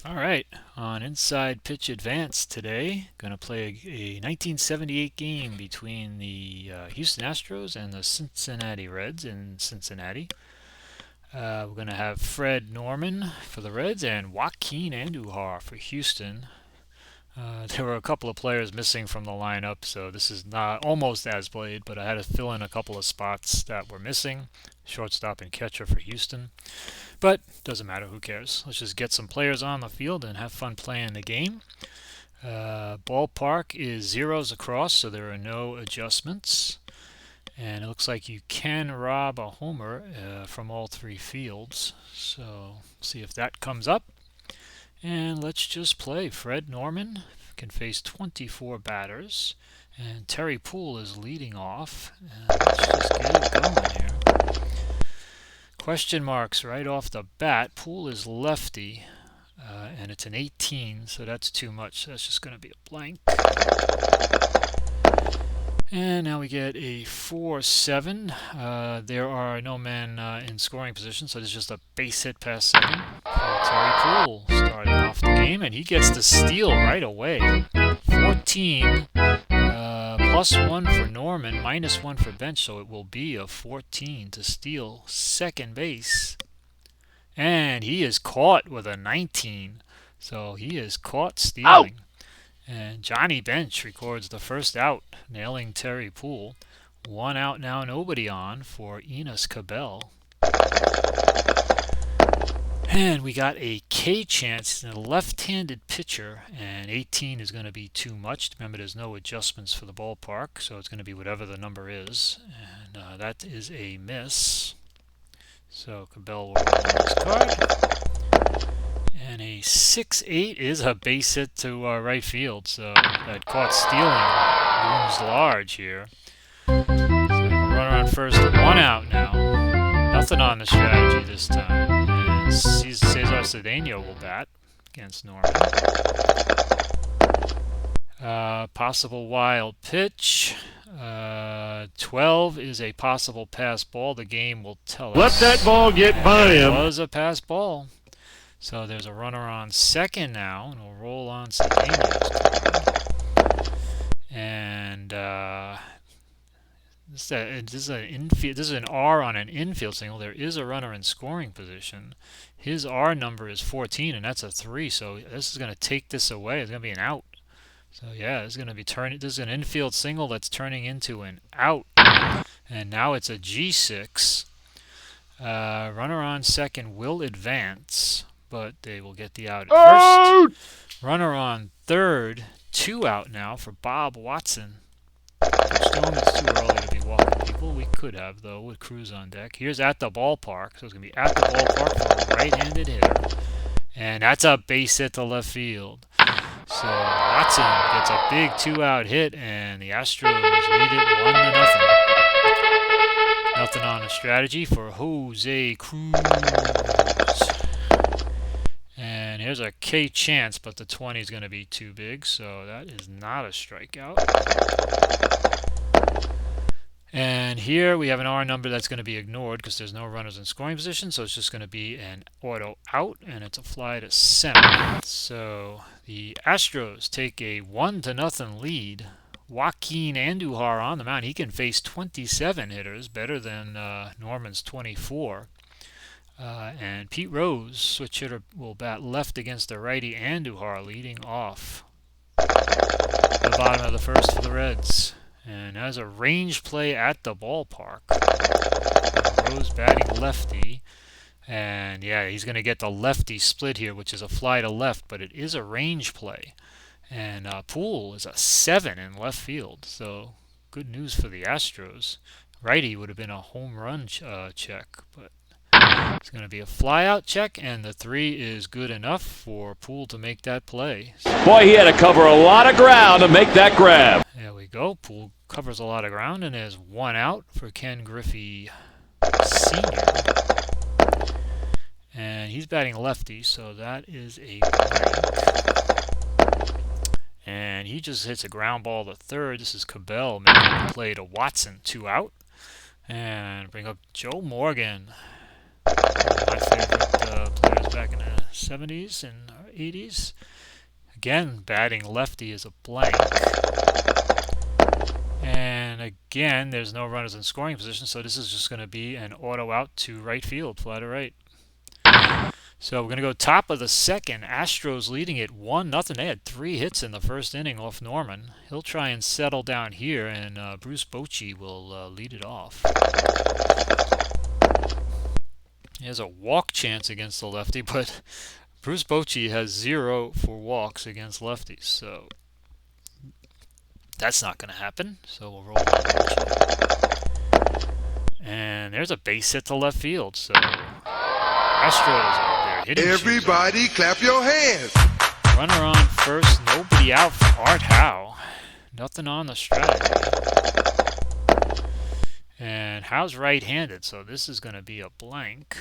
All right, on Inside Pitch Advance today, going to play a 1978 game between the Houston Astros and the Cincinnati Reds in Cincinnati. We're going to have Fred Norman for the Reds and Joaquin Andujar for Houston. There were a couple of players missing from the lineup, so this is not almost as played, but I had to fill in a couple of spots that were missing. Shortstop and catcher for Houston. But doesn't matter, who cares? Let's just get some players on the field and have fun playing the game. Ballpark is zeros across, so there are no adjustments. And it looks like you can rob a homer from all three fields. So see if that comes up. And let's just play. Fred Norman can face 24 batters. And Terry Poole is leading off. And let's just get it going here. Question marks right off the bat. Poole is lefty, and it's an 18, so that's too much. That's just going to be a blank. And now we get a 4-7. There are no men in scoring position, so this is just a base hit past second for Terry Poole starting off the game, and he gets the steal right away. 14. +1 for Norman, -1 for bench, so it will be a 14 to steal second base. And he is caught with a 19, so he is caught stealing. And Johnny Bench records the first out, nailing Terry Poole. 1 out now, nobody on for Enos Cabell. And we got a K chance in a left-handed pitcher, and 18 is going to be too much. Remember, there's no adjustments for the ballpark, so it's going to be whatever the number is. And that is a miss. So Cabell will roll on his card. And a 6-8 is a base hit to right field, so that caught stealing looms large here. So runner on first, 1 out now. Nothing on the strategy this time. Cesar Cedeno will bat against Norman. Possible wild pitch. 12 is a possible pass ball. The game will tell us. Let that ball get by him. It was a pass ball. So there's a runner on second now, and we'll roll on Cedeno's card. And this is an R on an infield single. There is a runner in scoring position. His R number is 14, and that's a 3. So this is going to take this away. It's going to be an out. So yeah, this is going to be turning. This is an infield single that's turning into an out, and now it's a G6. Runner on second will advance, but they will get the out at first. Runner on third, 2 out now for Bob Watson. Pitch to him, it's too early to be walking people. We could have, though, with Cruz on deck. Here's at the ballpark, so it's going to be at the ballpark for a right-handed hitter. And that's a base hit to left field. So Watson gets a big 2-out hit, and the Astros lead it 1-0. Nothing on the strategy for Jose Cruz. And here's a K chance, but the 20 is going to be too big, so that is not a strikeout. And here we have an R number that's going to be ignored because there's no runners in scoring position, so it's just going to be an auto out, and it's a fly to center. So the Astros take a 1-0 lead. Joaquin Andujar on the mound. He can face 27 hitters, better than Norman's 24. And Pete Rose, switch hitter, will bat left against the righty Andujar, leading off the bottom of the first for the Reds. And as a range play at the ballpark, Rose batting lefty. And yeah, he's going to get the lefty split here, which is a fly to left, but it is a range play. And Poole is a 7 in left field, so good news for the Astros. Righty would have been a home run check, but it's going to be a fly-out check, and the 3 is good enough for Poole to make that play. Boy, he had to cover a lot of ground to make that grab. There we go. Poole covers a lot of ground, and there's 1 out for Ken Griffey Sr. And he's batting lefty, so that is a blank. And he just hits a ground ball to third. This is Cabell making the play to Watson, 2 out. And bring up Joe Morgan, one of my favorite players back in the 70s and 80s. Again, batting lefty is a blank. And again, there's no runners in scoring position, so this is just going to be an auto out to right field, fly to right. So we're going to go top of the second. Astros leading it 1-0. They had 3 hits in the first inning off Norman. He'll try and settle down here, and Bruce Bochy will lead it off. He has a walk chance against the lefty, but Bruce Bochy has 0 for walks against lefties, so that's not going to happen. So we'll roll on Bochy. And there's a base hit to left field, so Astros are there hitting. Everybody clap your hands. Runner on first, nobody out for Art Howe. Nothing on the strategy. And Howe's right-handed, so this is going to be a blank.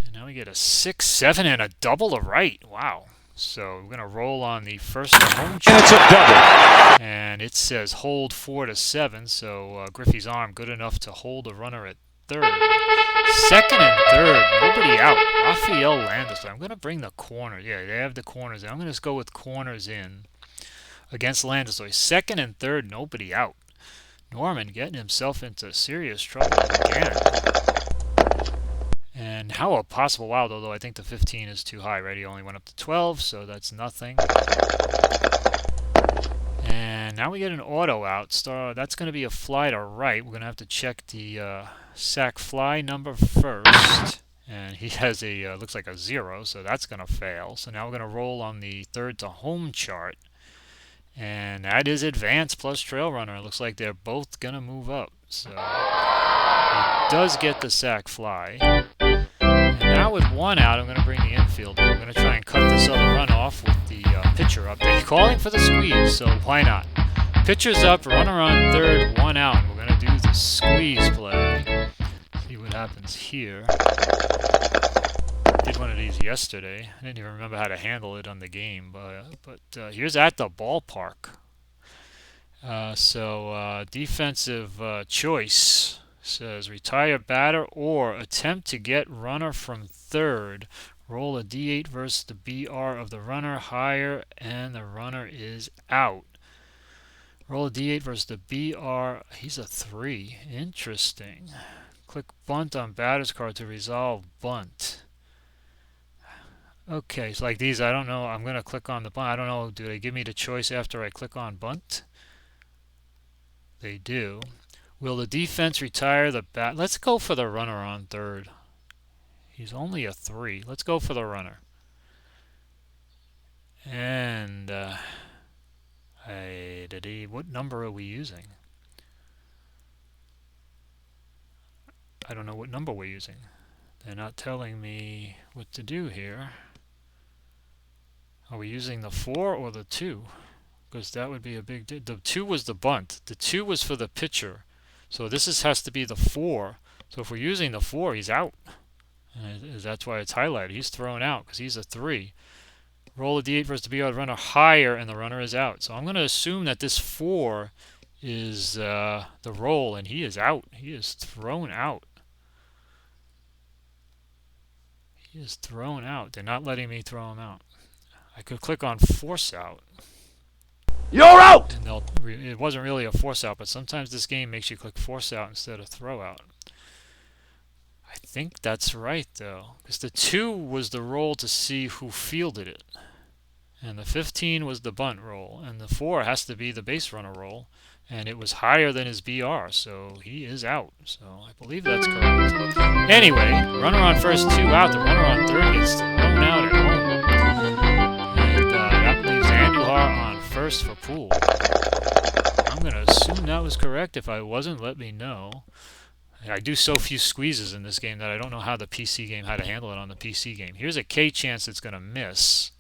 And now we get a 6-7 and a double to right. Wow. So we're going to roll on the first to home chart. And it's a double. And it says hold 4-7, so Griffey's arm good enough to hold a runner at third. Second and third, nobody out. Rafael Landis. I'm going to bring the corner. Yeah, they have the corners in. I'm going to just go with corners in against Landis. Second and third, nobody out. Norman getting himself into serious trouble again. And how a possible out, although I think the 15 is too high, right? He only went up to 12, so that's nothing. And now we get an auto out. That's going to be a fly to right. We're going to have to check the sac fly number first. And he has a, looks like a 0, so that's going to fail. So now we're going to roll on the third to home chart. And that is advance plus trail runner. It looks like they're both going to move up. So he does get the sac fly. And now with 1 out, I'm going to bring the infield. We're going to try and cut this other run off with the pitcher up. They're calling for the squeeze, so why not? Pitcher's up, runner on third, 1 out. We're going to do the squeeze play. See what happens here. Did one of these yesterday. I didn't even remember how to handle it on the game, but here's at the ballpark. Defensive choice says retire batter or attempt to get runner from third. Roll a D8 versus the BR of the runner higher, and the runner is out. Roll a D8 versus the BR. He's a 3. Interesting. Click bunt on batter's card to resolve bunt. Okay, so like these, I don't know. I'm going to click on the bunt. I don't know. Do they give me the choice after I click on bunt? They do. Will the defense retire the bat? Let's go for the runner on third. He's only a 3. Let's go for the runner. And what number are we using? I don't know what number we're using. They're not telling me what to do here. Are we using the 4 or the 2? Because that would be a big deal. The 2 was the bunt. The 2 was for the pitcher. So this has to be the 4. So if we're using the 4, he's out. And that's why it's highlighted. He's thrown out because he's a 3. Roll a D8 versus the BR runner higher, and the runner is out. So I'm going to assume that this 4 is the roll, and he is out. He is thrown out. He is thrown out. They're not letting me throw him out. I could click on force out. You're out! And it wasn't really a force out, but sometimes this game makes you click force out instead of throw out. I think that's right, though, because the 2 was the roll to see who fielded it, and the 15 was the bunt roll, and the 4 has to be the base runner roll, and it was higher than his BR, so he is out. So I believe that's correct. Anyway, runner on first, 2 out. The runner on third gets thrown out at home, and that leaves Andujar on first for Poole. I'm going to assume that was correct. If I wasn't, let me know. I do so few squeezes in this game that I don't know how the PC game, how to handle it on the PC game. Here's a K chance it's going to miss.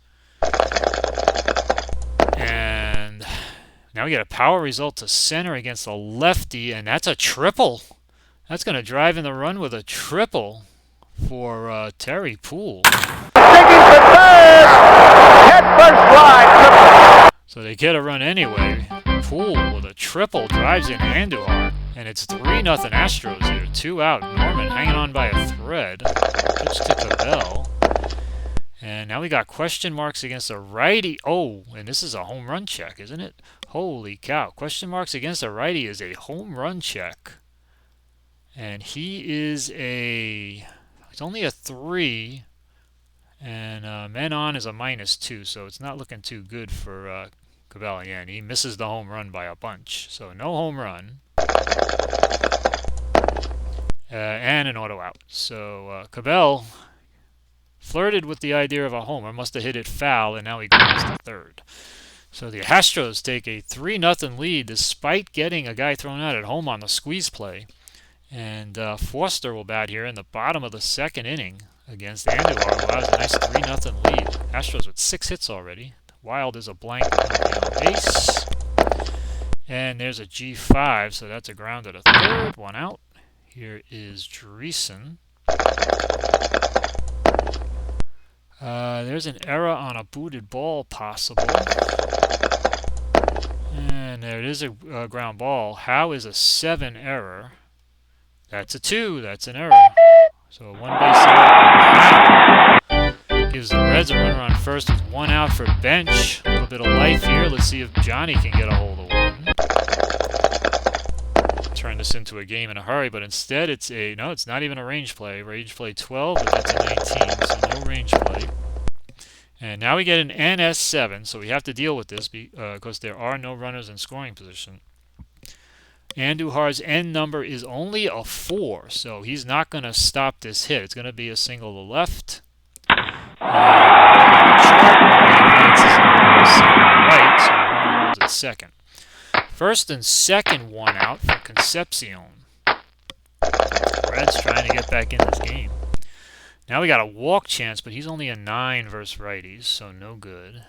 And now we get a power result to center against a lefty, and that's a triple. That's going to drive in the run with a triple for Terry Poole. So they get a run anyway. Poole with a triple drives in Andujar. And it's 3-0 Astros here. 2 out. Norman hanging on by a thread. Pitch to Cabell. And now we got question marks against a righty. Oh, and this is a home run check, isn't it? Holy cow. Question marks against a righty is a home run check. And he's only a 3. And men on is a -2, so it's not looking too good for Cabell. Yeah, and he misses the home run by a bunch. So no home run. And an auto out. So Cabell flirted with the idea of a homer, must have hit it foul, and now he grounds to third. So the Astros take a 3-0 lead despite getting a guy thrown out at home on the squeeze play. And Foster will bat here in the bottom of the second inning against Andujar, who has a nice 3-0 lead. Astros with 6 hits already. Wild is a blank on base. And there's a G5, so that's a ground at a third, 1 out. Here is Dreesen. There's an error on a booted ball possible. And there it is, a ground ball. How is a 7 error? That's a 2. That's an error. So 1 base out. Gives the Reds a runner on first with 1 out for bench. A little bit of life here. Let's see if Johnny can get a hold of one. Turn this into a game in a hurry, but instead it's it's not even a range play. Range play 12, but that's a 19, so no range play. And now we get an NS7, so we have to deal with this because there are no runners in scoring position. Andujar's N number is only a 4, so he's not going to stop this hit. It's going to be a single to left. And the chart advances on single to right, so runner holds at second. First and second, 1 out for Concepcion. Reds trying to get back in this game. Now we got a walk chance, but he's only a 9 versus righties, so no good.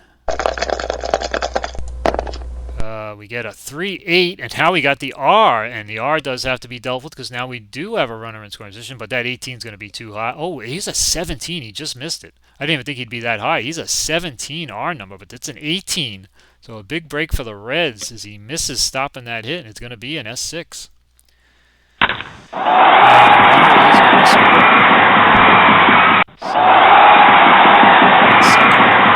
We get a 3-8, and now we got the R, and the R does have to be dealt with because now we do have a runner in scoring position, but that 18 is going to be too high. Oh, he's a 17. He just missed it. I didn't even think he'd be that high. He's a 17 R number, but it's an 18. So a big break for the Reds as he misses stopping that hit, and it's going to be an S6. And the runner is going to score.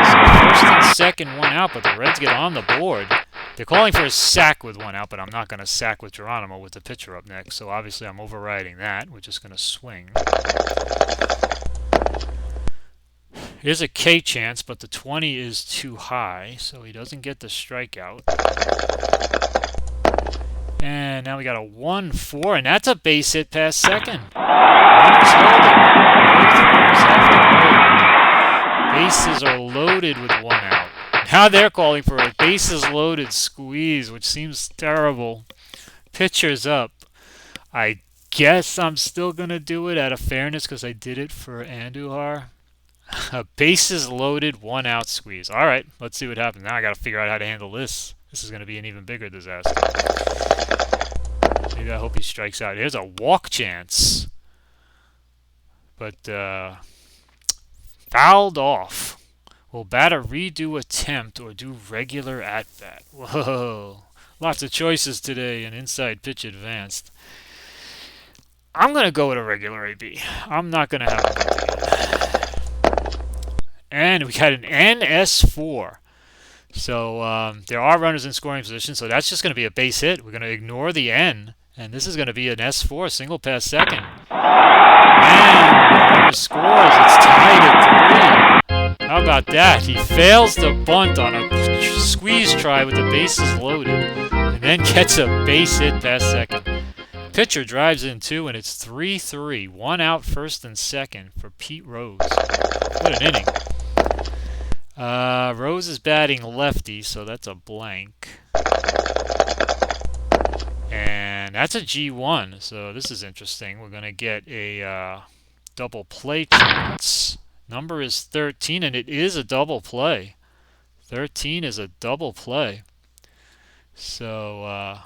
So first and second, 1 out, but the Reds get on the board. They're calling for a sack with 1 out, but I'm not going to sack with Geronimo with the pitcher up next. So obviously I'm overriding that. We're just going to swing. Here's a K chance, but the 20 is too high, so he doesn't get the strikeout. And now we got a 1-4, and that's a base hit past second. Runners holding. Both runners have to hold. Bases are loaded with 1 out. Now they're calling for a bases loaded squeeze, which seems terrible. Pitcher's up. I guess I'm still going to do it out of fairness because I did it for Andujar. A bases loaded 1 out squeeze. All right, let's see what happens. Now I got to figure out how to handle this. This is going to be an even bigger disaster. Maybe I hope he strikes out. Here's a walk chance. But fouled off. Will bat a redo attempt or do regular at-bat? Whoa. Lots of choices today in Inside Pitch Advanced. I'm going to go with a regular AB. I'm not going to have a bunt again. And we got an NS4. So there are runners in scoring position, so that's just going to be a base hit. We're going to ignore the N, and this is going to be an S4, single past second. And the runner scores. It's tied at 3. How about that? He fails to bunt on a squeeze try with the bases loaded, and then gets a base hit past second. Pitcher drives in 2, and it's 3-3. 1 out first and second for Pete Rose. What an inning. Rose is batting lefty, so that's a blank. And that's a G1, so this is interesting. We're going to get a double play chance. Number is 13, and it is a double play. 13 is a double play. So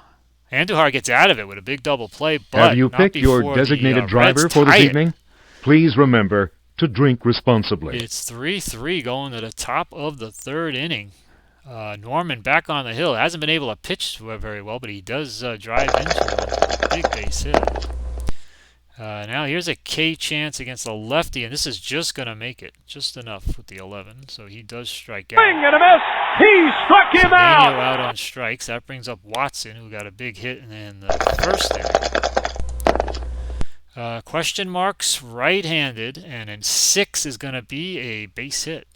Andujar gets out of it with a big double play, but have you picked your designated driver for this evening? Please remember to drink responsibly. It's 3-3 going to the top of the third inning. Norman back on the hill. Hasn't been able to pitch very well, but he does drive into it. Big base hit. Now here's a K chance against a lefty, and this is just going to make it. Just enough with the 11, so he does strike out. Swing and a miss. He struck him Mano out. out on strikes. That brings up Watson, who got a big hit in the first inning. Question marks, right-handed, and then 6 is going to be a base hit.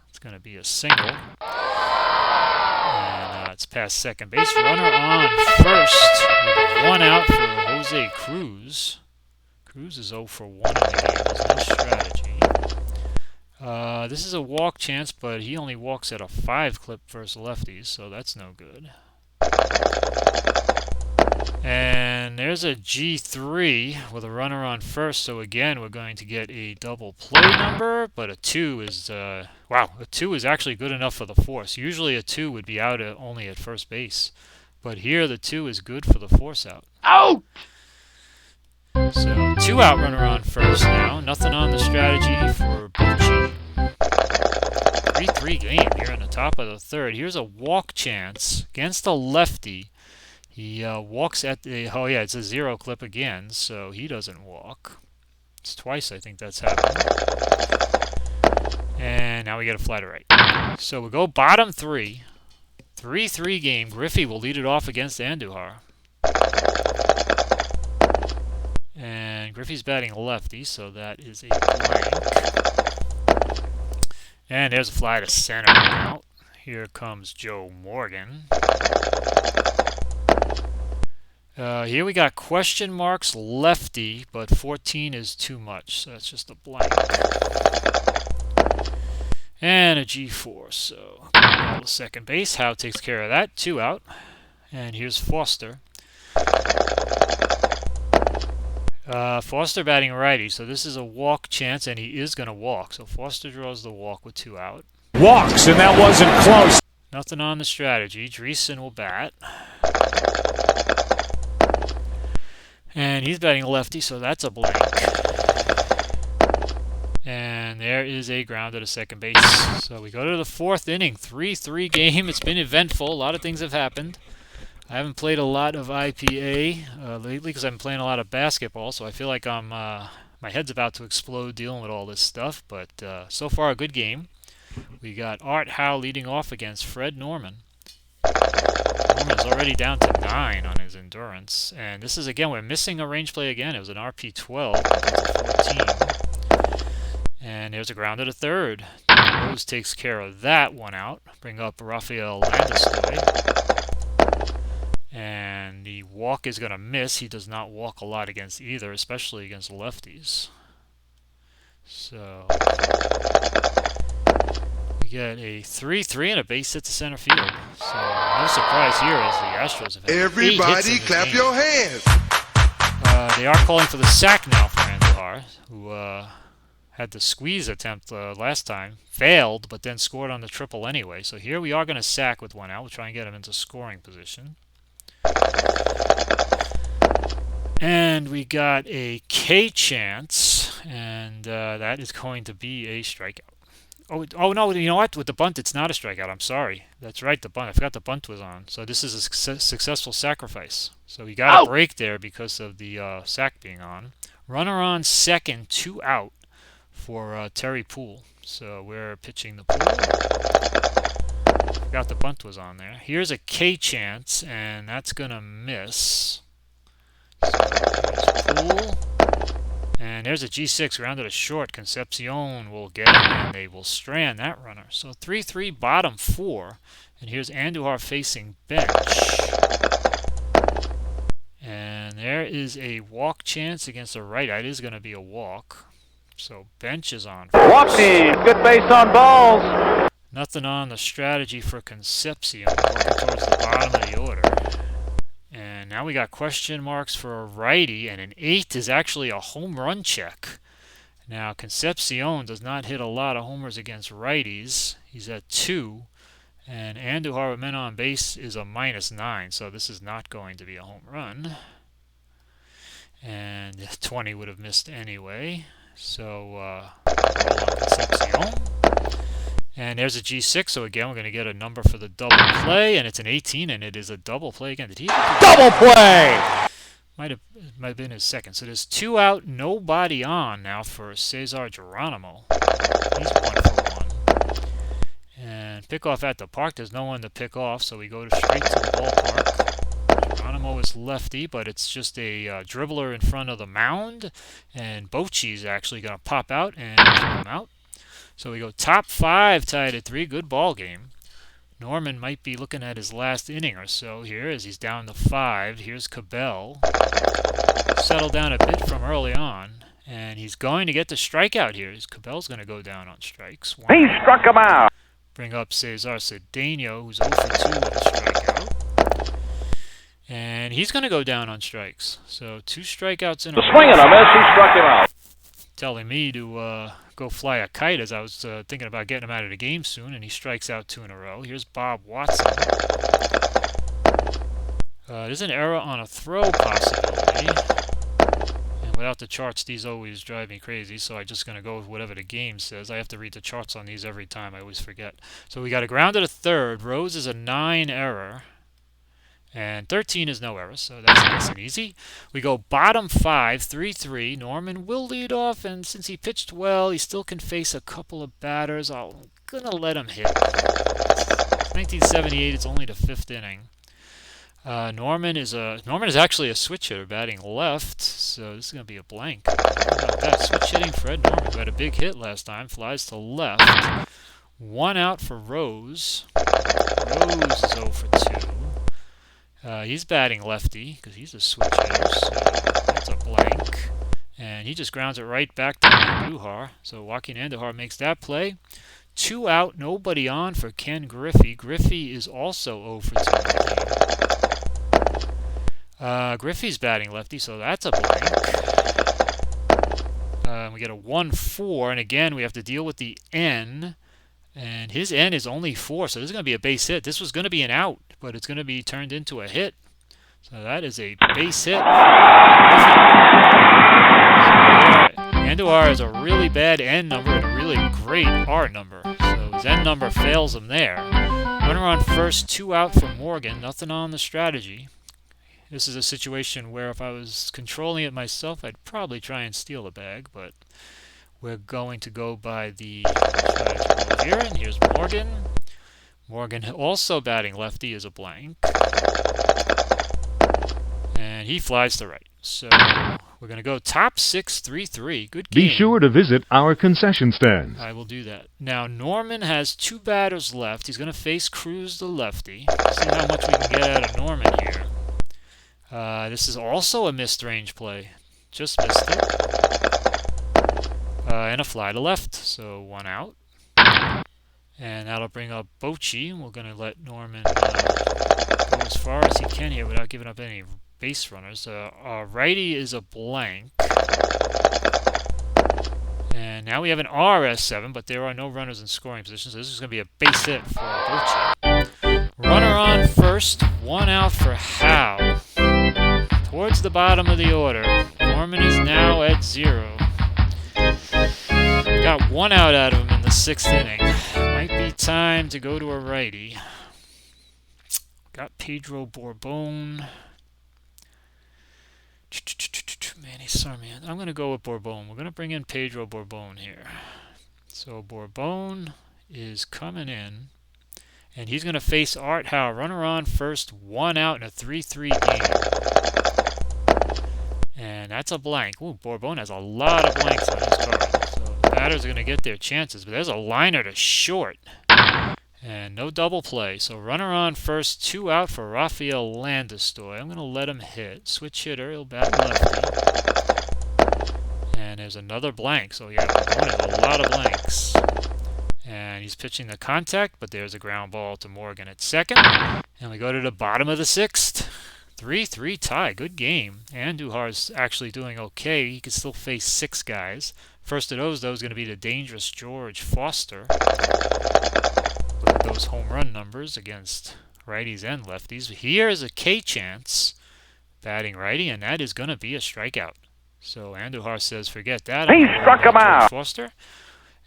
It's going to be a single. And it's past second base. Runner on first with 1 out for Jose Cruz. Cruz is 0 for 1 in the game. There's no strategy. This is a walk chance, but he only walks at a 5 clip versus lefties, so that's no good. And there's a G3 with a runner on first, so again we're going to get a double play number, but a 2 is, wow, a 2 is actually good enough for the force. Usually a 2 would be out only at first base, but here the 2 is good for the force out. Out. So 2 out runner on first now. Nothing on the strategy for Bucci. 3-3 game here in the top of the third. Here's a walk chance against a lefty. He walks at the, oh yeah, it's a 0 clip again, so he doesn't walk. It's twice I think that's happened. And now we get a fly to right. So we go bottom 3. 3-3 game. Griffey will lead it off against Andujar. And Griffey's batting lefty, so that is a blank. And there's a fly to center out. Here comes Joe Morgan. Here we got question marks lefty, but 14 is too much, so that's just a blank. And a G4, so ball to second base. Howe takes care of that. 2 out. And here's Foster. Foster batting righty, so this is a walk chance, and he is going to walk. So Foster draws the walk with 2 out. Walks, and that wasn't close. Nothing on the strategy. Dreesen will bat. And he's batting lefty, so that's a blank. And there is a grounder to second base. So we go to the 4th inning. 3-3 game. It's been eventful. A lot of things have happened. I haven't played a lot of IPA lately because I've been playing a lot of basketball, so I feel like my head's about to explode dealing with all this stuff. But so far, a good game. We got Art Howe leading off against Fred Norman. Norman's already down to 9 on his endurance. And this is, again, we're missing a range play again. It was an RP12, but it's a 14. And there's a grounder to third. Rose takes care of that 1 out. Bring up Rafael Landestoy. And the walk is going to miss. He does not walk a lot against either, especially against lefties. So we get a 3-3 and a base hit to center field. So no surprise here as the Astros have had 8 hits Everybody in the clap game. your hands. They are calling for the sack now for Andujar, who had the squeeze attempt last time. Failed, but then scored on the triple anyway. So here we are going to sack with 1 out. We'll try and get him into scoring position. And we got a K chance, and that is going to be a strikeout. Oh no, you know what? With the bunt, it's not a strikeout. I'm sorry. That's right, the bunt. I forgot the bunt was on. So this is a successful sacrifice. So we got a break there because of the sack being on. Runner on second, 2 out for Terry Poole. So we're pitching the Poole. Forgot the bunt was on there. Here's a K chance, and that's going to miss. So here's Poole. And there's a G6 rounded to short. Concepcion will get it, and they will strand that runner. So 3-3 bottom 4. And here's Andujar facing bench. And there is a walk chance against a right. It is going to be a walk. So bench is on first. Walking, good base on balls. Nothing on the strategy for Concepcion, working towards the bottom of the order. And now we got question marks for a righty, and an 8 is actually a home run check. Now Concepcion does not hit a lot of homers against righties. He's at 2, and Andujar with men on base is a -9, so this is not going to be a home run. And 20 would have missed anyway. So roll on Concepcion. And there's a G6, so again, we're going to get a number for the double play, and it's an 18, and it is a double play again. Did he? Double play! Might have been his second. So there's 2 out, nobody on now for Cesar Geronimo. He's 1-for-1. And pick off at the park. There's no one to pick off, so we go straight to the ballpark. Geronimo is lefty, but it's just a dribbler in front of the mound. And Bochy's actually going to pop out and throw him out. So we go top 5 tied at 3. Good ball game. Norman might be looking at his last inning or so here as he's down to 5. Here's Cabell. Settled down a bit from early on. And he's going to get the strikeout here. Cabell's going to go down on strikes. He struck him out. Bring up Cesar Cedeno, who's 0 for 2 with a strikeout. And he's going to go down on strikes. So 2 strikeouts in a row. The swing and a miss. He struck him out. Telling me to go fly a kite as I was thinking about getting him out of the game soon, and he strikes out 2 in a row. Here's Bob Watson. There's an error on a throw possibility. And without the charts, these always drive me crazy, so I'm just going to go with whatever the game says. I have to read the charts on these every time. I always forget. So we got a ground to the third. Rose is a 9 error. And 13 is no error, so that's nice and easy. We go bottom 5, 3-3. Norman will lead off, and since he pitched well, he still can face a couple of batters. I'm going to let him hit. It's 1978. It's only the 5th inning. Norman is actually a switch hitter batting left, so this is going to be a blank. How about that? Switch hitting Fred Norman, who had a big hit last time, flies to left. 1 out for Rose. Rose is 0 for 2. He's batting lefty because he's a switch hitter, so that's a blank. And he just grounds it right back to Andujar. So Joaquin Andujar makes that play. 2 out, nobody on for Ken Griffey. Griffey is also 0 for 2 in the game. Griffey's batting lefty, so that's a blank. We get a 1-4, and again we have to deal with the N. And his N is only 4, so this is going to be a base hit. This was going to be an out, but it's going to be turned into a hit. So that is a base hit. So Andujar has a really bad N number and a really great R number. So his N number fails him there. Runner on first, 2 out for Morgan. Nothing on the strategy. This is a situation where if I was controlling it myself, I'd probably try and steal a bag, but we're going to go by the strategy here, and here's Morgan. Morgan also batting lefty is a blank. And he flies to right. So we're going to go top 6, 3-3. Good game. Be sure to visit our concession stands. I will do that. Now Norman has 2 batters left. He's going to face Cruz the lefty. See how much we can get out of Norman here. This is also a missed range play. Just missed it. And a fly to left, so 1 out. And that'll bring up Bochy. We're going to let Norman go as far as he can here without giving up any base runners. Our righty is a blank. And now we have an RS7, but there are no runners in scoring position, so this is going to be a base hit for Bochy. Runner on first, 1 out for Howe. Towards the bottom of the order. Norman is now at 0. Got 1 out of him in the 6th inning. Might be time to go to a righty. Got Pedro Borbon. Manny Sarmiento. I'm going to go with Borbon. We're going to bring in Pedro Borbon here. So Borbon is coming in. And he's going to face Art Howe. Runner on first, 1 out in a 3-3 game. And that's a blank. Ooh, Borbon has a lot of blanks on his card. So the batters are going to get their chances. But there's a liner to short. And no double play. So runner on first, 2 out for Rafael Landestoy. I'm going to let him hit. Switch hitter, he'll bat lefty. And there's another blank. So yeah, Borbon has a lot of blanks. And he's pitching the contact, but there's a ground ball to Morgan at second. And we go to the bottom of the 6th. 3-3 tie. Good game. Andujar's actually doing okay. He can still face 6 guys. First of those, though, is going to be the dangerous George Foster. Look at those home run numbers against righties and lefties. Here is a K chance batting righty, and that is going to be a strikeout. So Andujar says, forget that. He struck him out. Foster.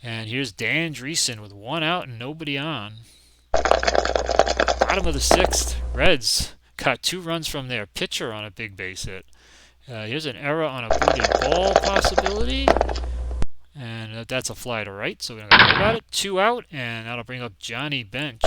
And here's Dan Dreesen with 1 out and nobody on. Bottom of the 6th, Reds got 2 runs from their pitcher on a big base hit. Here's an error on a booted ball possibility. And that's a fly to right, so we don't got to worry about it. 2 out, and that'll bring up Johnny Bench.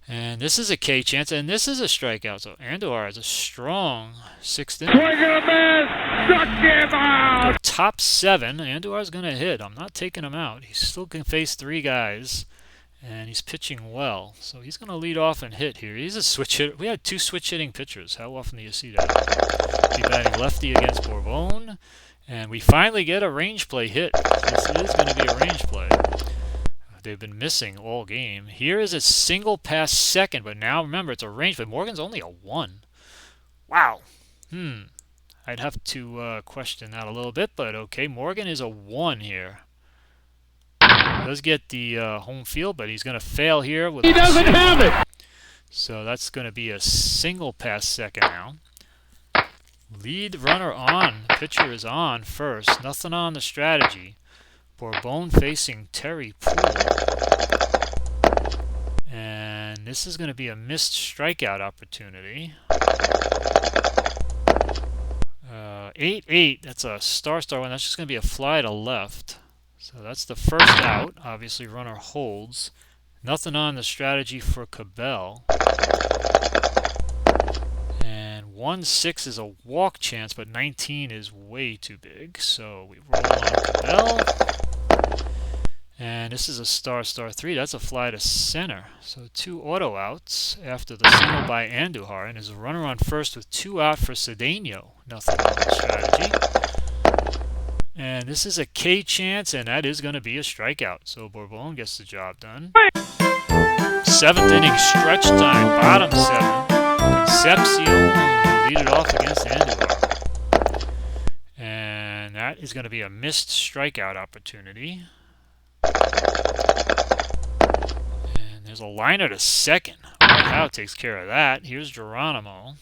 And this is a K chance, and this is a strikeout. So Andujar has a strong 6th inning. Swing and a miss! Struck him out! Go top 7. Andujar's going to hit. I'm not taking him out. He still can face 3 guys, and he's pitching well. So he's going to lead off and hit here. He's a switch hitter. We had 2 switch hitting pitchers. How often do you see that? He's batting lefty against Bourbon. And we finally get a range play hit. This is going to be a range play. They've been missing all game. Here is a single pass second, but now remember it's a range play. Morgan's only a 1. Wow. I'd have to question that a little bit, but okay. Morgan is a 1 here. He does get the home field, but he's going to fail here. He doesn't have it! So that's going to be a single pass second now. Lead runner on. Pitcher is on first. Nothing on the strategy. Bourbon facing Terry Poole. And this is going to be a missed strikeout opportunity. 8-8. That's a star one. That's just going to be a fly to left. So that's the first out. Obviously, runner holds. Nothing on the strategy for Cabell. 1-6 is a walk chance, but 19 is way too big. So we roll on Cabell. And this is a star 3. That's a fly to center. So 2 auto outs after the single by Andujar. And there's a runner on first with 2 out for Cedeno. Nothing on the strategy. And this is a K chance, and that is going to be a strikeout. So Bourbon gets the job done. 7th inning stretch time, bottom 7. Concepcion lead it off against Andujar. And that is going to be a missed strikeout opportunity. And there's a liner to second. Howe takes care of that. Here's Geronimo.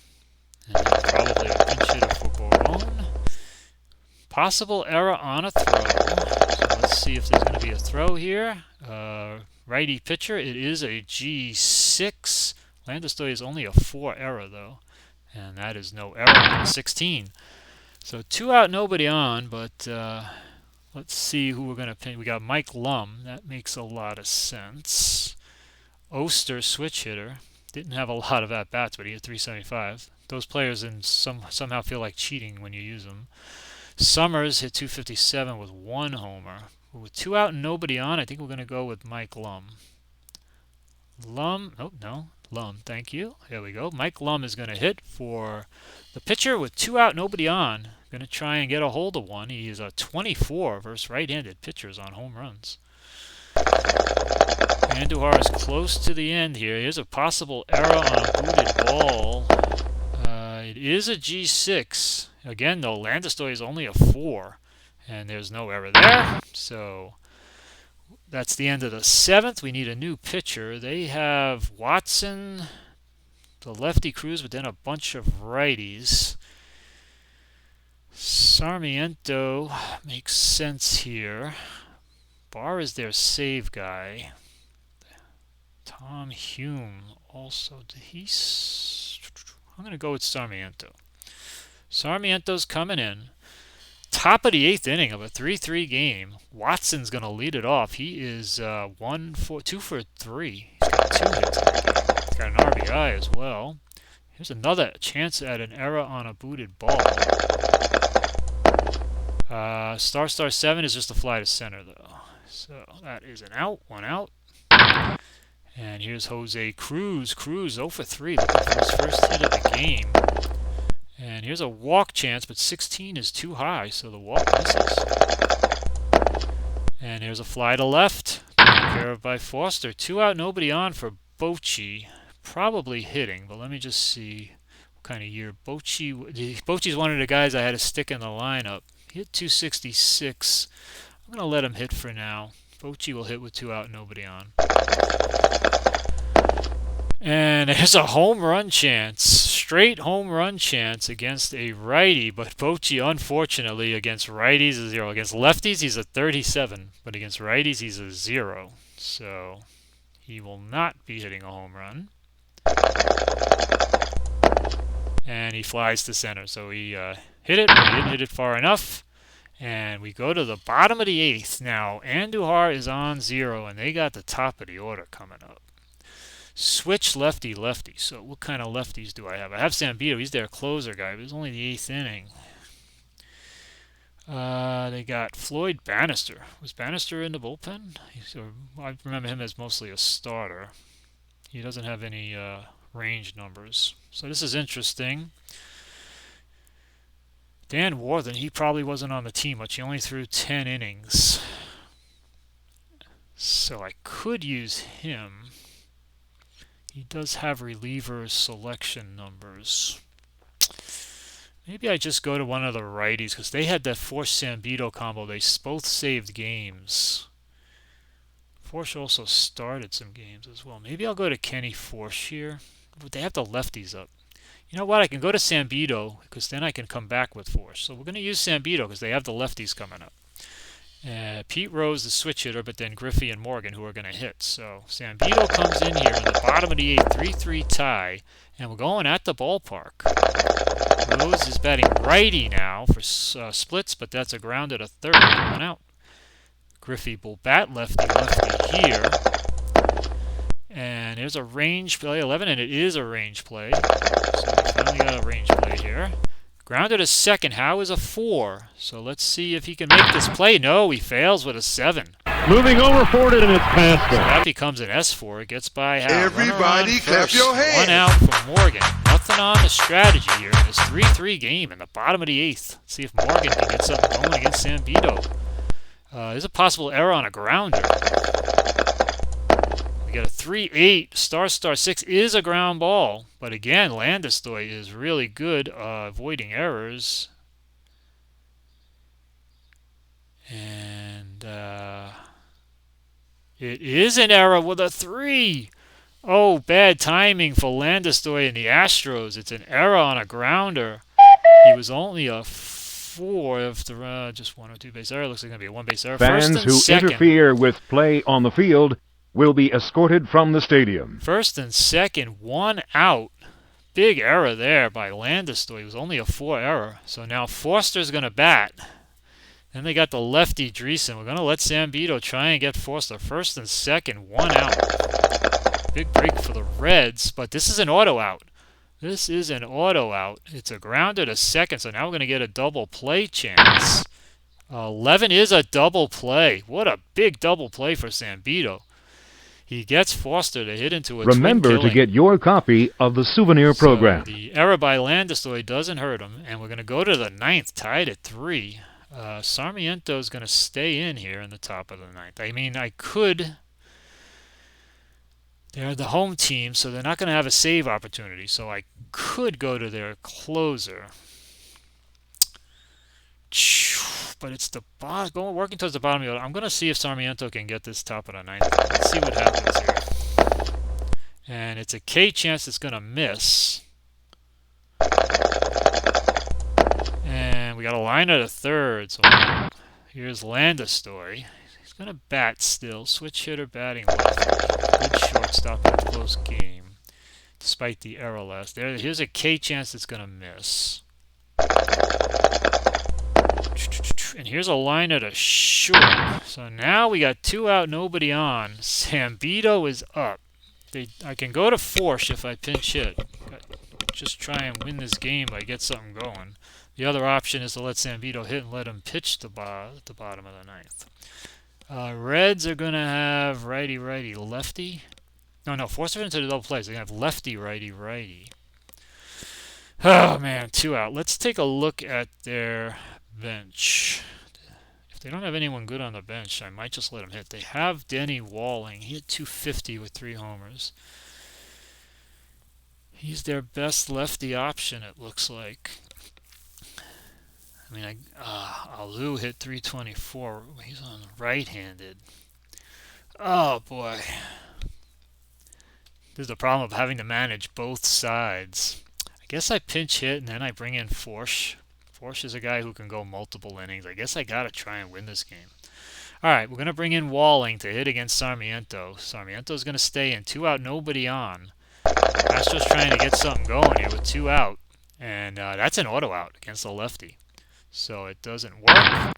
And probably a pinch hitter for Bourbon. Possible error on a throw. So let's see if there's going to be a throw here. Righty pitcher. It is a G6. Landestoy is only a 4 error, though. And that is no error on 16. So 2 out, nobody on, but let's see who we're going to pin. We got Mike Lum. That makes a lot of sense. Oster, switch hitter. Didn't have a lot of at-bats, but he hit 375. Those players somehow feel like cheating when you use them. Summers hit 257 with 1 homer. With 2 out and nobody on, I think we're going to go with Mike Lum. Lum, thank you. Here we go. Mike Lum is going to hit for the pitcher with 2 out, nobody on. Going to try and get a hold of one. He is a 24 versus right-handed pitchers on home runs. Andujar is close to the end here. Here's a possible error on a booted ball. It is a G6. Again, though, Landestoy is only a 4. And there's no error there. So that's the end of the 7th. We need a new pitcher. They have Watson, the lefty Cruz, but then a bunch of righties. Sarmiento makes sense here. Barr is their save guy. Tom Hume also. I'm going to go with Sarmiento. Sarmiento's coming in. Top of the 8th inning of a 3-3 game. Watson's going to lead it off. He is 2 for 3. He's got 2 hits in the game. He's got an RBI as well. Here's another chance at an error on a booted ball. Star 7 is just a fly to center, though. So that is an out. 1 out. And here's Jose Cruz. Cruz 0 for 3, looking for his first hit of the game. And here's a walk chance, but 16 is too high, so the walk misses. And here's a fly to left, taken care of by Foster. 2 out, nobody on for Bochy. Probably hitting, but let me just see what kind of year. Bochy's one of the guys I had to stick in the lineup. He hit 266. I'm going to let him hit for now. Bochy will hit with 2 out, nobody on. And there's a home run chance. Straight home run chance against a righty, but Bochy, unfortunately, against righties is 0. Against lefties, he's a 37, but against righties, he's a 0. So he will not be hitting a home run. and he flies to center. So he hit it, but he didn't hit it far enough. And we go to the bottom of the 8th. Now, Andujar is on 0, and they got the top of the order coming up. Switch lefty-lefty. So what kind of lefties do I have? I have Zambito. He's their closer guy, but it's only the 8th inning. They got Floyd Bannister. Was Bannister in the bullpen? I remember him as mostly a starter. He doesn't have any range numbers. So this is interesting. Dan Warthen, he probably wasn't on the team much. He only threw 10 innings. So I could use him. He does have reliever selection numbers. Maybe I just go to one of the righties because they had that Force-Zambito combo. They both saved games. Force also started some games as well. Maybe I'll go to Kenny Force here. But they have the lefties up. You know what? I can go to Zambito because then I can come back with Force. So we're going to use Zambito because they have the lefties coming up. Pete Rose, the switch hitter, but then Griffey and Morgan who are going to hit. So Zambito comes in here in the bottom of the 8th, 3-3 tie, and we're going at the ballpark. Rose is batting righty now for splits, but that's a ground at a third, one out. Griffey will bat lefty-lefty here. And there's a range play, 11, and it is a range play. So we finally got a range play here. Grounded a second. How is a 4? So let's see if he can make this play. No, he fails with a 7. Moving over for it, and it's past So him. that becomes an S4. It gets by Howe. Everybody clap your hands. One out for Morgan. Nothing on the strategy here in this 3-3 game in the bottom of the 8th. Let's see if Morgan can get something going against Zambito. There's a possible error on a grounder. We got a 3-8. Star 6 is a ground ball. But again, Landistoi is really good avoiding errors. And it is an error with a 3. Oh, bad timing for Landistoi and the Astros. It's an error on a grounder. He was only a 4 after just 1 or 2 base error. Looks like going to be a 1 base error. Fans who interfere with play on the field will be escorted from the stadium. First and second, 1 out. Big error there by Landistoi. It was only a 4 error. So now Forster's going to bat. Then they got the lefty Dreesen. We're going to let Zambito try and get Forster. First and second, 1 out. Big break for the Reds, but this is an auto out. This is an auto out. It's a grounder to second, so now we're going to get a double play chance. 11 is a double play. What a big double play for Zambito. He gets Forster to hit into a Remember twin to get your copy of the souvenir program. So the error by Landistoi doesn't hurt him, and we're going to go to the 9th, tied at 3. Sarmiento is going to stay in here in the top of the 9th. I mean, I could... They're the home team, so they're not going to have a save opportunity. So I could go to their closer. But it's the working towards the bottom of the order. I'm going to see if Sarmiento can get this top of the 9th. Let's see what happens here. And it's a K chance it's going to miss. And we got a line at a third. So here's Landistoi. He's going to bat still. Switch hitter batting left. Good shortstop in a close game. Despite the error last there. Here's a K chance it's going to miss. And here's a line at a short. So now we got 2 out, nobody on. Zambito is up. I can go to Force if I pinch hit. Just try and win this game by get something going. The other option is to let Zambito hit and let him pitch the bottom of the 9th. Reds are going to have righty, lefty. No, Force it into the double plays. They're going to have lefty, righty. Oh, man, 2 out. Let's take a look at their bench. If they don't have anyone good on the bench, I might just let them hit. They have Denny Walling. He hit 250 with 3 homers. He's their best lefty option, it looks like. I mean, Alu hit 324. He's on right-handed. Oh, boy. This is the problem of having to manage both sides. I guess I pinch hit and then I bring in Force. Force is a guy who can go multiple innings. I guess I got to try and win this game. All right, we're going to bring in Walling to hit against Sarmiento. Sarmiento's going to stay in. 2 out, nobody on. Astros trying to get something going here with 2 out. And that's an auto out against the lefty. So it doesn't work.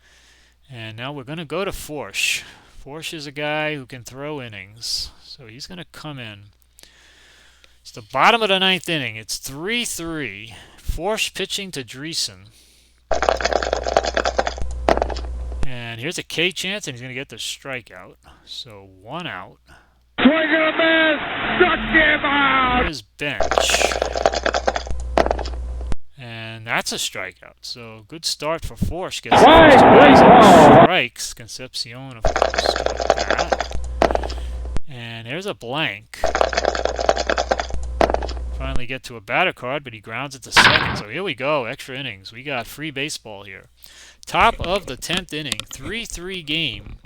And now we're going to go to Forsch. Forsch is a guy who can throw innings. So he's going to come in. It's the bottom of the ninth inning. It's 3-3. Forsch pitching to Dreesen. And here's a K chance, and he's going to get the strikeout. So 1 out. Swing and a miss! Struck him out! Here's Bench. And that's a strikeout. So good start for Forsch. Gets strikes. Concepcion, of course, got that. And there's a blank. Finally get to a batter card, but he grounds it to second. So here we go. Extra innings. We got free baseball here. Top of the 10th inning. 3-3 game.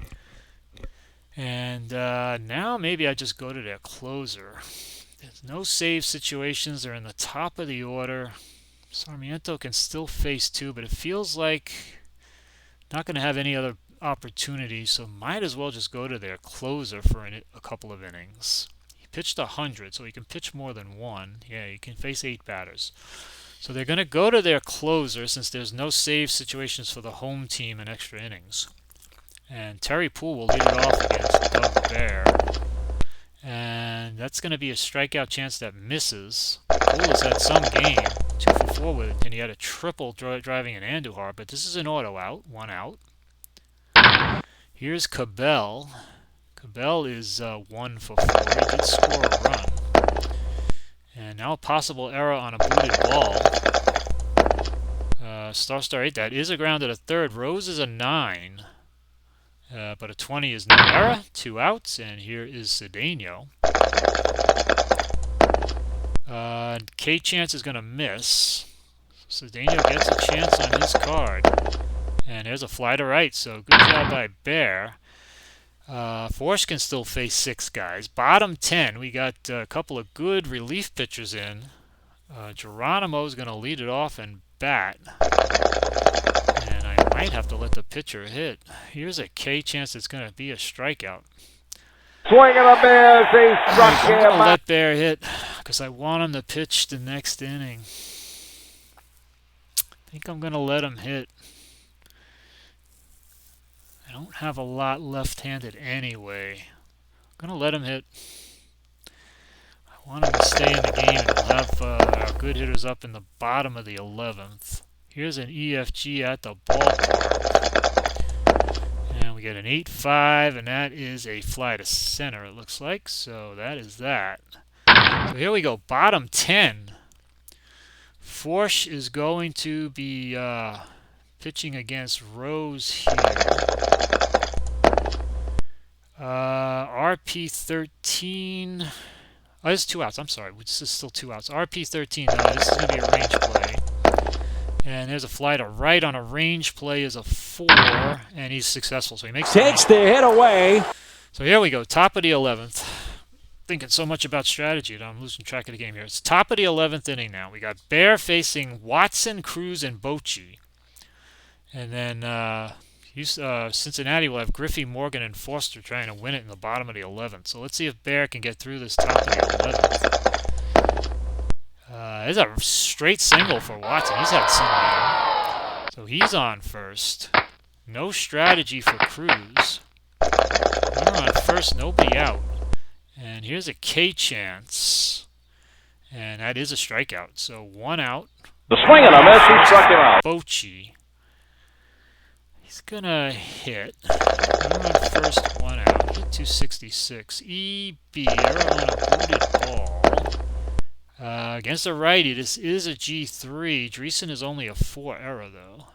And now maybe I just go to their closer. There's no save situations. They're in the top of the order. Sarmiento can still face 2, but it feels like not going to have any other opportunities, so might as well just go to their closer for a couple of innings. He pitched 100, so he can pitch more than 1. Yeah, he can face 8 batters. So they're going to go to their closer since there's no save situations for the home team in extra innings. And Terry Poole will lead it off against Doug Bear. And that's going to be a strikeout chance that misses. Poole has had some game, 2 for 4 with it, and he had a triple driving an Andujar, but this is an auto out, 1 out. Here's Cabell. Cabell is 1 for 4. He did score a run. And now a possible error on a booted ball. Star 8, that is a ground at a third. Rose is a 9. But a 20 is no error. 2 outs, and here is Cedeno. K chance is going to miss. Cedeno gets a chance on his card. And there's a fly to right, so good job by Bear. Forsch can still face 6 guys. Bottom 10, we got a couple of good relief pitchers in. Geronimo's going to lead it off and bat. And I might have to let the pitcher hit. Here's a K chance it's going to be a strikeout. Swing and a miss! He struck him I'm going to out! let Bear hit because I want him to pitch the next inning. I think I'm going to let him hit. I don't have a lot left-handed anyway. I'm going to let him hit. I want him to stay in the game, and we'll have our good hitters up in the bottom of the 11th. Here's an EFG at the ballpark. And we get an 8-5, and that is a fly to center, it looks like. So that is that. So here we go, bottom 10. Forsch is going to be pitching against Rose here. RP 13. Oh, this is 2 outs. I'm sorry. This is still 2 outs. RP 13. This is going to be a range play. And there's a fly to right on a range play is a 4, and he's successful. So he takes the hit away. So here we go. Top of the 11th. Thinking so much about strategy that I'm losing track of the game here. It's top of the 11th inning now. We got Bear facing Watson, Cruz, and Bochy. And then Cincinnati will have Griffey, Morgan, and Foster trying to win it in the bottom of the 11th. So let's see if Bear can get through this top of the 11th. There's a straight single for Watson. He's had some game. So he's on first. No strategy for Cruz. Runner on first, nobody out. And here's a K chance. And that is a strikeout. So 1 out. The swing and a miss, he struck him out. Bochy. He's going to hit. Runner on first, 1 out. Hit 266. EB, error on a booted ball. Against a righty, this is a G3. Dreesen is only a 4 error, though.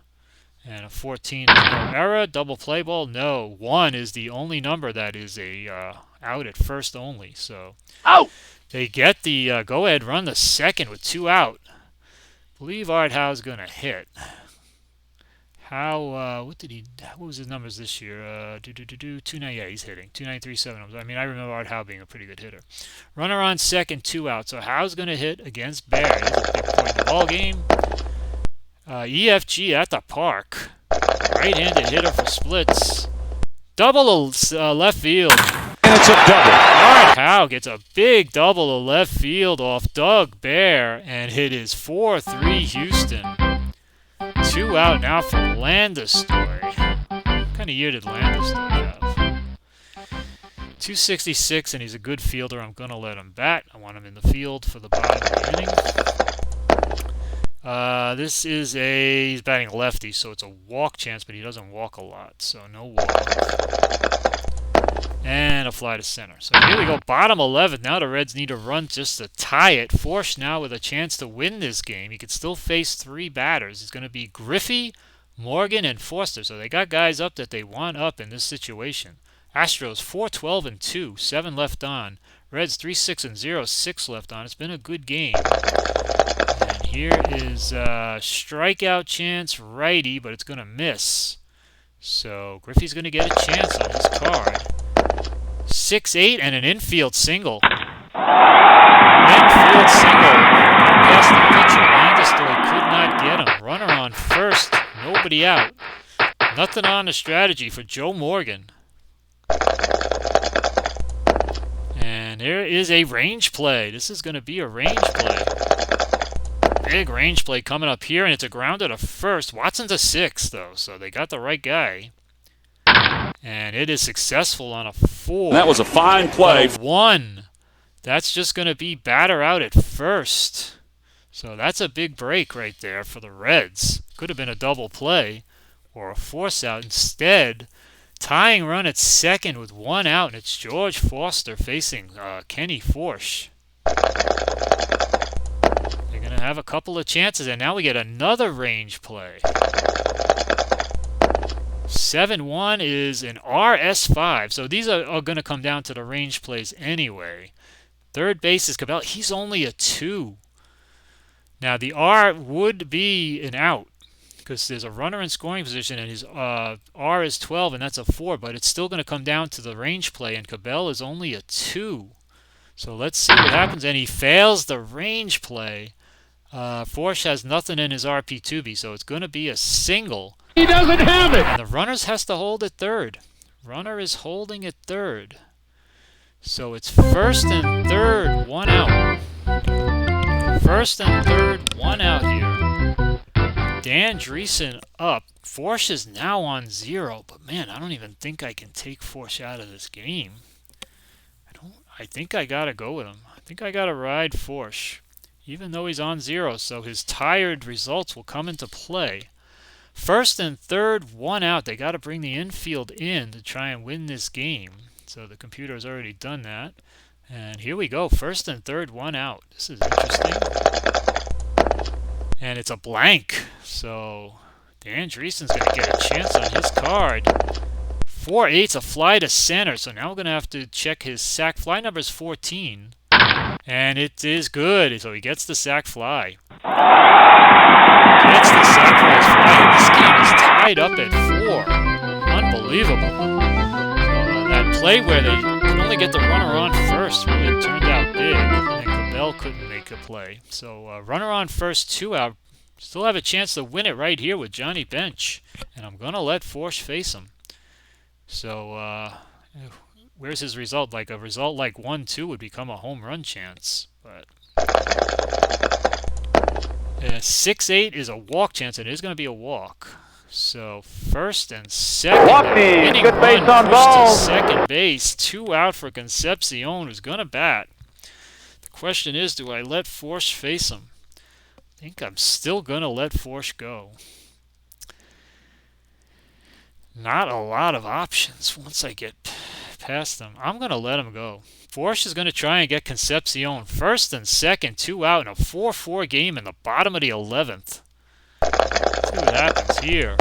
And a 14 is no error. Double play ball, no. 1 is the only number that is a out at first only. So they get the go-ahead run the second with 2 out. Believe Art Howe's going to hit. Howe, what was his numbers this year? 29, yeah, he's hitting. 2937. I mean, I remember Art Howe being a pretty good hitter. Runner on second, 2 out. So Howe's going to hit against Bear. There's a big point in the ball game. EFG at the park. Right-handed hitter for splits. Double left field. And it's a double. Art Howe gets a big double to left field off Doug Bear, and it is 4-3 Houston. 2 out now for Landesstory. What kind of year did Landesstory have? 266, and he's a good fielder. I'm going to let him bat. I want him in the field for the bottom of the inning. He's batting lefty, so it's a walk chance, but he doesn't walk a lot, so no walk. And a fly to center. So here we go, bottom 11. Now the Reds need a run just to tie it. Forsch now with a chance to win this game. He could still face 3 batters. It's going to be Griffey, Morgan, and Foster. So they got guys up that they want up in this situation. Astros 4-12-2, 7 left on. Reds 3-6-0, 6 left on. It's been a good game. And here is a strikeout chance, righty, but it's going to miss. So Griffey's going to get a chance on his card. 6-8 and an infield single. Infield single. Past the pitcher. Landesstory could not get him. Runner on first. Nobody out. Nothing on the strategy for Joe Morgan. And there is a range play. This is going to be a range play. Big range play coming up here, and it's a grounder to first. Watson to 6, though, so they got the right guy. And it is successful on a 4. That was a fine play. 1. That's just going to be batter out at first. So that's a big break right there for the Reds. Could have been a double play or a force out. Instead, tying run at second with 1 out, and it's George Foster facing Kenny Forsch. They're going to have a couple of chances, and now we get another range play. 7-1 is an RS5. So these are going to come down to the range plays anyway. Third base is Cabell. He's only a 2. Now the R would be an out because there's a runner in scoring position, and his R is 12, and that's a 4. But it's still going to come down to the range play, and Cabell is only a 2. So let's see what happens. And he fails the range play. Forsch has nothing in his RP2B, so it's going to be a single. He doesn't have it. And the runners has to hold at third. Runner is holding at third. So it's first and third, 1 out. First and third, 1 out here. Dan Dreesen up. Forsch is now on 0, but man, I don't even think I can take Forsch out of this game. I think I gotta go with him. I think I gotta ride Forsch, even though he's on 0. So his tired results will come into play. First and third, 1 out. They got to bring the infield in to try and win this game. So the computer has already done that. And here we go. First and third, 1 out. This is interesting. And it's a blank. So Dan Dreesen's going to get a chance on his card. 4-8's a fly to center. So now we're going to have to check his sac fly. Number is 14. And it is good. So he gets the sac fly. Gets the sacrifice fly. This game is tied up at 4. Unbelievable. So, that play where they could only get the runner on first really turned out big. And Cabell couldn't make a play. So runner on first, 2 out. Still have a chance to win it right here with Johnny Bench. And I'm going to let Forsch face him. So where's his result? Like a result like 1-2 would become a home run chance. But 6-8 is a walk chance. It is going to be a walk. So first and second. Winning good base run, on pushed ball. to second base. 2 out for Concepcion, who's going to bat. The question is, do I let Forsch face him? I think I'm still going to let Forsch go. Not a lot of options once I get past them. I'm going to let him go. Forsch is going to try and get Concepcion first and second, 2 out in a 4-4 game in the bottom of the 11th. Let's see what happens here.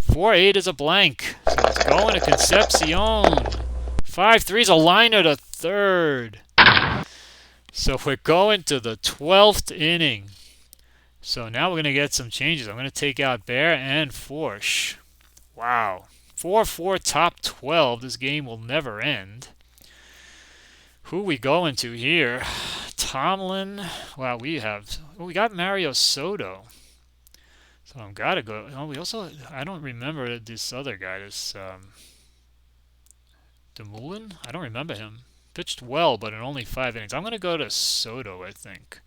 4-8 is a blank. So it's going to Concepcion. 5-3 is a liner to third. So we're going to the 12th inning. So now we're going to get some changes. I'm going to take out Bear and Forsch. Wow. 4-4 top 12. This game will never end. Who we going to here? Tomlin. Wow, we got Mario Soto. So I've got to go. Oh, we also, I don't remember this other guy. This Dumoulin? I don't remember him. Pitched well, but in only 5 innings. I'm going to go to Soto, I think.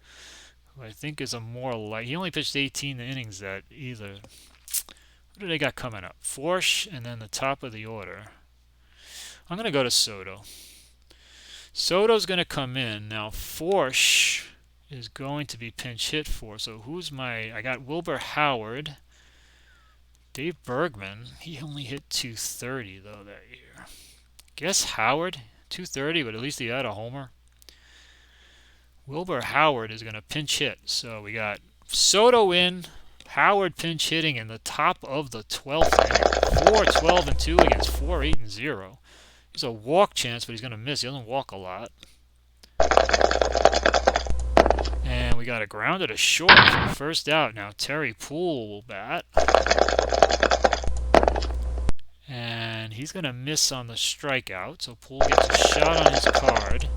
Who I think is a more light. He only pitched 18 innings that either. Who do they got coming up? Forsh and then the top of the order. I'm going to go to Soto. Soto's going to come in. Now, Forsh is going to be pinch hit for. So who's my... I got Wilbur Howard. Dave Bergman. He only hit 230, though, that year. Guess Howard. 230, but at least he had a homer. Wilbur Howard is going to pinch hit. So we got Soto in, Howard pinch hitting in the top of the 12th inning. 4-12-2 against 4-8-0. He's a walk chance, but he's going to miss. He doesn't walk a lot. And we got a grounder to short for the first out. Now Terry Poole will bat. And he's going to miss on the strikeout. So Poole gets a shot on his card.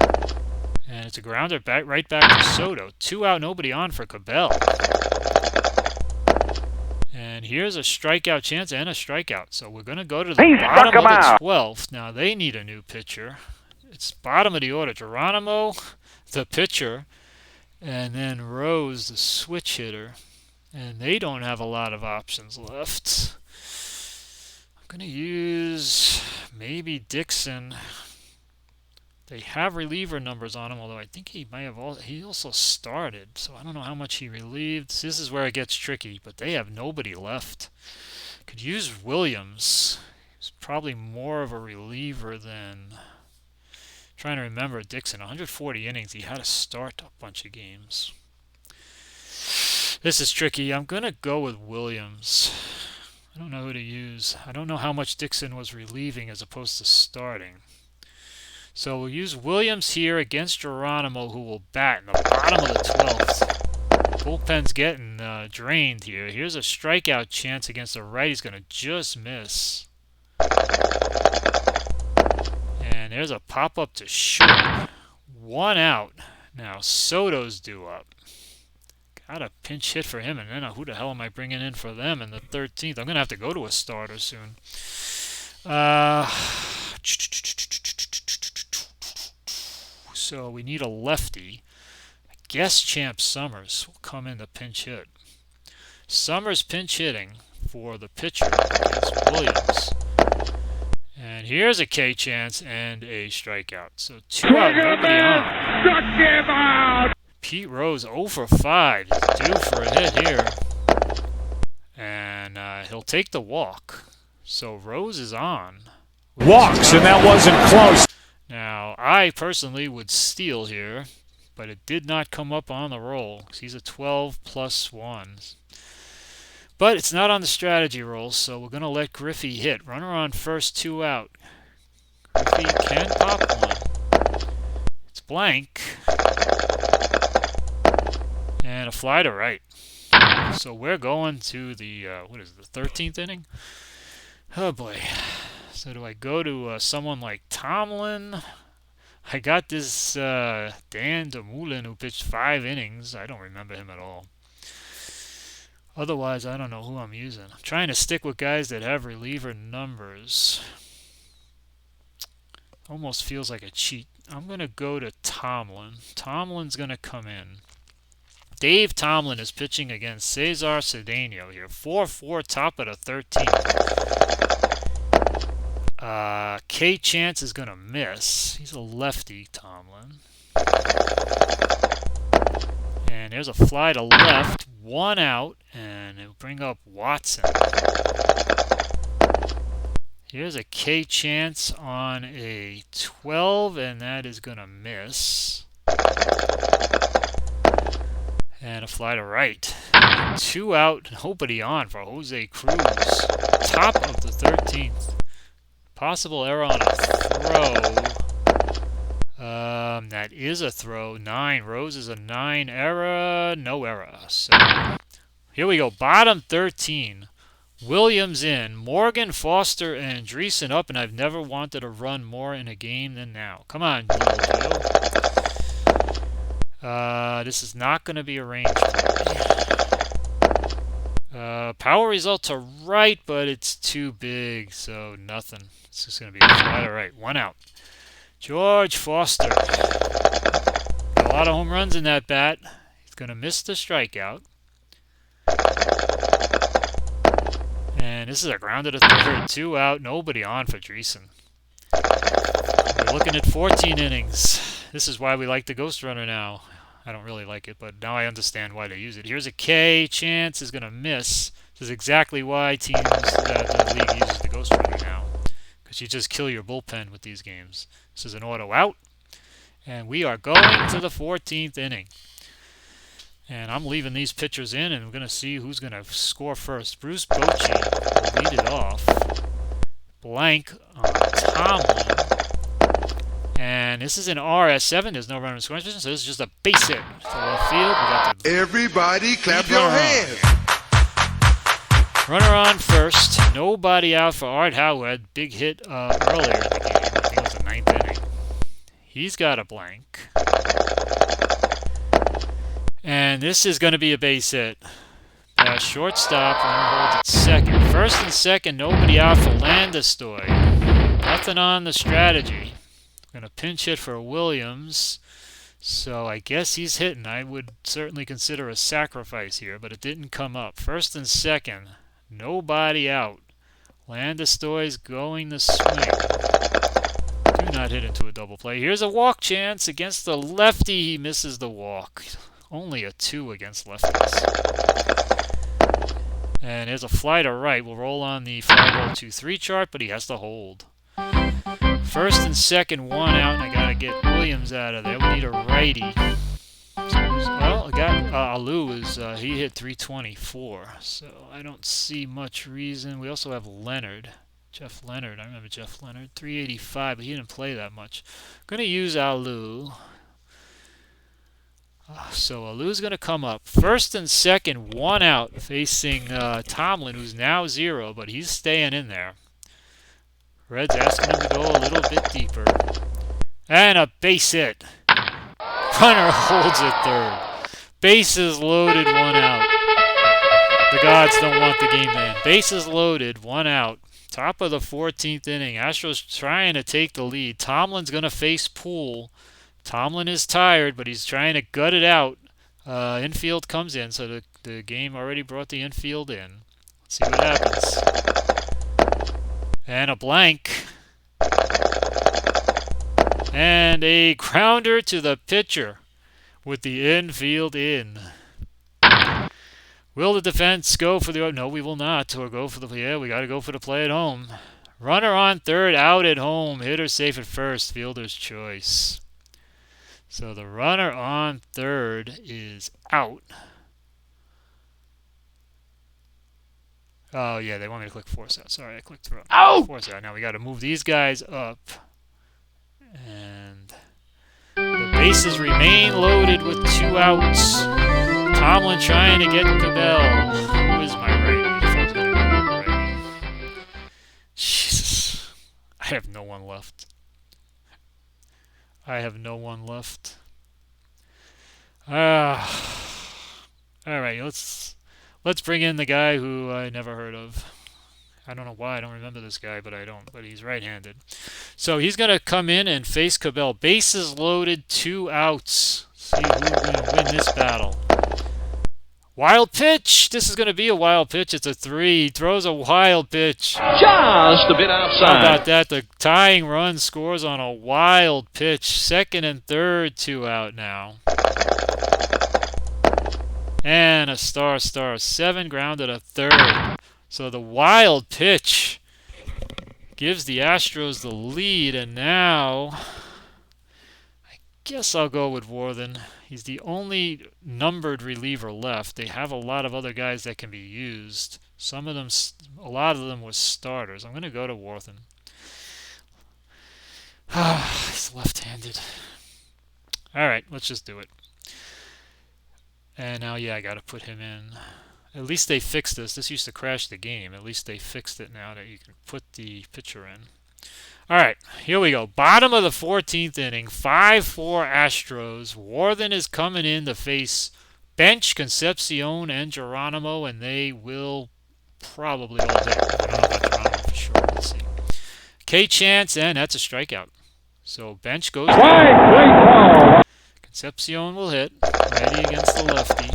And it's a grounder right back to Soto. 2 out, nobody on for Cabell. And here's a strikeout chance and a strikeout. So we're going to go to the bottom of the 12th. Now they need a new pitcher. It's bottom of the order. Geronimo, the pitcher, and then Rose, the switch hitter. And they don't have a lot of options left. I'm going to use maybe Dixon. They have reliever numbers on him, although I think he might have he also started, so I don't know how much he relieved. This is where it gets tricky, but they have nobody left. Could use Williams. He's probably more of a reliever than... Trying to remember Dixon. 140 innings. He had to start a bunch of games. This is tricky. I'm going to go with Williams. I don't know who to use. I don't know how much Dixon was relieving as opposed to starting. So we'll use Williams here against Geronimo, who will bat in the bottom of the 12th. Bullpen's getting drained here. Here's a strikeout chance against the right. He's going to just miss. And there's a pop-up to short. 1 out. Now Soto's due up. Got a pinch hit for him, and then who the hell am I bringing in for them in the 13th? I'm going to have to go to a starter soon. So we need a lefty. I guess Champ Summers will come in to pinch hit. Summers pinch hitting for the pitcher against Williams. And here's a K chance and a strikeout. So 2 out, nobody on. Pete Rose 0 for 5. He's due for a hit here. And he'll take the walk. So Rose is on. Walks, and that wasn't close. Now, I personally would steal here, but it did not come up on the roll. He's a 12 plus 1. But it's not on the strategy roll, so we're going to let Griffey hit. Runner on first, 2 out. Griffey can pop one. It's blank. And a fly to right. So we're going to the, what is it, the 13th inning? Oh boy. So do I go to someone like Tomlin? I got this Dan Dumoulin who pitched 5 innings. I don't remember him at all. Otherwise, I don't know who I'm using. I'm trying to stick with guys that have reliever numbers. Almost feels like a cheat. I'm going to go to Tomlin. Tomlin's going to come in. Dave Tomlin is pitching against Cesar Cedeno here. 4-4, top of the 13th. K Chance is going to miss. He's a lefty, Tomlin. And there's a fly to left. 1 out, and it'll bring up Watson. Here's a K Chance on a 12, and that is going to miss. And a fly to right. 2 out, nobody on for Jose Cruz. Top of the 13th. Possible error on a throw. That is a throw. 9. Rose is a 9. Error. No error. So here we go. Bottom 13. Williams in. Morgan, Foster, and Andreessen up. And I've never wanted to run more in a game than now. Come on, little Joe. This is not going to be a range play. Power results are right, but it's too big, so nothing. It's just going to be a flat. All right, 1 out. George Foster. Got a lot of home runs in that bat. He's going to miss the strikeout. And this is a grounded to third. 2 out. Nobody on for Dreesen. We're looking at 14 innings. This is why we like the Ghost Runner now. I don't really like it, but now I understand why they use it. Here's a K. Chance is going to miss. This is exactly why teams that the league uses the Ghost Runner now. Because you just kill your bullpen with these games. This is an auto out. And we are going to the 14th inning. And I'm leaving these pitchers in, and we're going to see who's going to score first. Bruce Bochy will lead it off. Blank on Tomlin. And this is an RS7. There's no runner in scoring position, so this is just a base hit to left field. We got the Everybody clap your hands. Runner on first. Nobody out for Art Howard. Big hit earlier in the game. I think it was the 9th inning. He's got a blank. And this is going to be a base hit. Pass shortstop. Runner holds at second. First and second. Nobody out for Landeskog. Nothing on the strategy. Going to pinch hit for Williams. So I guess he's hitting. I would certainly consider a sacrifice here, but it didn't come up. First and second. Nobody out. Landeskog's going to swing. Do not hit into a double play. Here's a walk chance against the lefty. He misses the walk. Only a 2 against lefties. And there's a fly to right. We'll roll on the fly ball 2-3 chart, but he has to hold. First and second, 1 out, and I got to get Williams out of there. We need a righty. Well, I got Alou. He hit 324, so I don't see much reason. We also have Leonard. Jeff Leonard. I remember Jeff Leonard. 385, but he didn't play that much. I'm going to use Alou. So Alou's going to come up. First and second, 1 out, facing Tomlin, who's now 0, but he's staying in there. Red's asking him to go a little bit deeper. And a base hit. Runner holds at third. Bases loaded, 1 out. The gods don't want the game to end. Bases loaded, 1 out. Top of the 14th inning. Astros trying to take the lead. Tomlin's going to face Poole. Tomlin is tired, but he's trying to gut it out. Infield comes in, so the game already brought the infield in. Let's see what happens. And a blank. And a grounder to the pitcher with the infield in. Will the defense go for the... No, we will not. Or go for the... Yeah, we got to go for the play at home. Runner on third, out at home. Hitter safe at first. Fielder's choice. So the runner on third is out. Oh, yeah, they want me to click force out. Sorry, I clicked through. Out! Force out. Now we got to move these guys up. And the bases remain loaded with 2 outs. Tomlin trying to get Cabell. Who is my righty? If I was going to go righty. Jesus. I have no one left. All right, let's bring in the guy who I never heard of. I don't know why I don't remember this guy, but I don't. But he's right-handed. So he's going to come in and face Cabell. Bases loaded, 2 outs. See who's going to win this battle. Wild pitch. This is going to be a wild pitch. It's a 3. He throws a wild pitch. Just a bit outside. How about that? The tying run scores on a wild pitch. Second and third, 2 out now. And a star 7 grounded to third. So the wild pitch gives the Astros the lead, and now I guess I'll go with Worthen. He's the only numbered reliever left. They have a lot of other guys that can be used. A lot of them were starters. I'm going to go to Worthen. He's left-handed. All right, let's just do it. And now, yeah, I got to put him in. At least they fixed this. This used to crash the game. At least they fixed it now that you can put the pitcher in. All right, here we go. Bottom of the 14th inning, 5-4 Astros. Worthen is coming in to face bench Concepcion and Geronimo, and they will probably all hit. I don't know about Geronimo for sure. Let's see. K-Chance, and that's a strikeout. So bench goes down. Concepcion will hit. Ready against the lefty.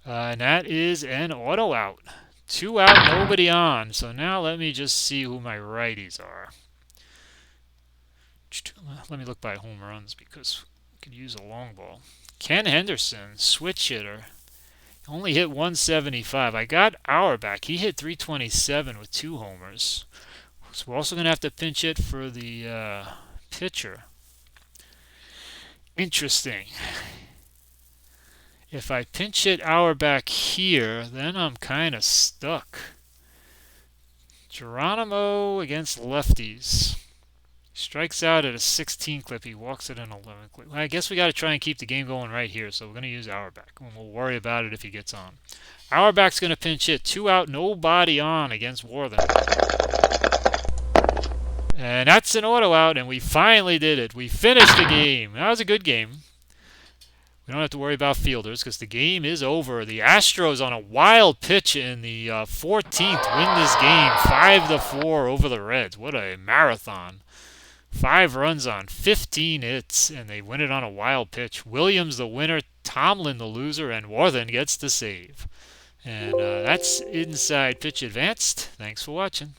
And that is an auto out. 2 out, nobody on. So now let me just see who my righties are. Let me look by home runs because we could use a long ball. Ken Henderson, switch hitter. Only hit 175. I got Auerbach. He hit 327 with 2 homers. So we're also going to have to pinch hit for the pitcher. Interesting. If I pinch hit Auerbach here, then I'm kind of stuck. Geronimo against lefties. Strikes out at a 16 clip. He walks at an 11 clip. Well, I guess we got to try and keep the game going right here. So we're going to use Auerbach. And we'll worry about it if he gets on. Auerbach's going to pinch hit. 2 out, nobody on against Worthen. And that's an auto out, and we finally did it. We finished the game. That was a good game. We don't have to worry about fielders because the game is over. The Astros on a wild pitch in the 14th win this game 5-4 over the Reds. What a marathon. 5 runs on 15 hits, and they win it on a wild pitch. Williams the winner, Tomlin the loser, and Worthen gets the save. And that's Inside Pitch Advanced. Thanks for watching.